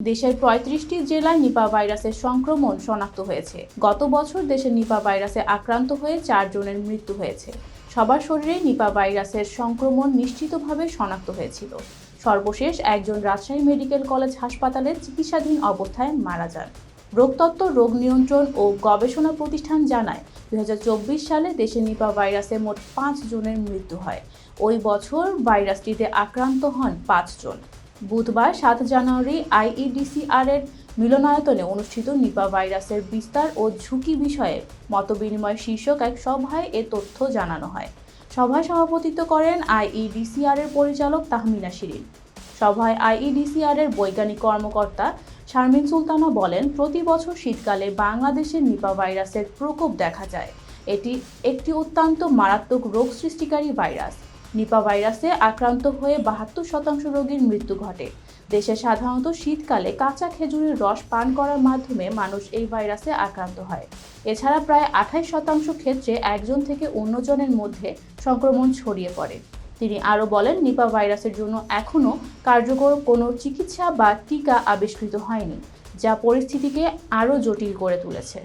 দেশের ৩৫টি জেলায় নিপা ভাইরাসের সংক্রমণ শনাক্ত হয়েছে। গত বছর দেশে নিপা ভাইরাসে আক্রান্ত হয়ে ৪ জনের মৃত্যু হয়েছে। সবার শরীরে নিপা ভাইরাসের সংক্রমণ নিশ্চিতভাবে শনাক্ত হয়েছিল। সর্বশেষ একজন রাজশাহী মেডিকেল কলেজ হাসপাতালে চিকিৎসাধীন অবস্থায় মারা যান। রোগতত্ত্ব, রোগ নিয়ন্ত্রণ ও গবেষণা প্রতিষ্ঠান জানায় ২০২৪ সালে দেশে নিপা ভাইরাসে মোট ৫ জনের মৃত্যু হয়। ওই বছর ভাইরাসটিতে আক্রান্ত হন ৫ জন। বুধবার ৭ জানুয়ারি আইইডিসিআর-এর মিলনায়তনে অনুষ্ঠিত নিপা ভাইরাসের বিস্তার ও ঝুঁকি বিষয়ে মতবিনিময় শীর্ষক এক সভায় এ তথ্য জানানো হয়। সভায় সভাপতিত্ব করেন আইইডিসিআর-এর পরিচালক তাহমিনা শিরিন। সভায় আইইডিসিআর-এর বৈজ্ঞানিক কর্মকর্তা শারমিন সুলতানা বলেন, প্রতি বছর শীতকালে বাংলাদেশে নিপা ভাইরাসের প্রকোপ দেখা যায়। এটি একটি অত্যন্ত মারাত্মক রোগ সৃষ্টিকারী ভাইরাস। নিপা ভাইরাসে আক্রান্ত হয়ে ৭২% রোগীর মৃত্যু ঘটে। দেশে সাধারণত শীতকালে কাঁচা খেজুরের রস পান করার মাধ্যমে মানুষ এই ভাইরাসে আক্রান্ত হয়। এছাড়া প্রায় ২৮% ক্ষেত্রে একজন থেকে অন্যজনের মধ্যে সংক্রমণ ছড়িয়ে পড়ে। তিনি আরও বলেন, নিপা ভাইরাসের জন্য এখনও কার্যকর কোনো চিকিৎসা বা টিকা আবিষ্কৃত হয়নি, যা পরিস্থিতিকে আরও জটিল করে তুলেছে।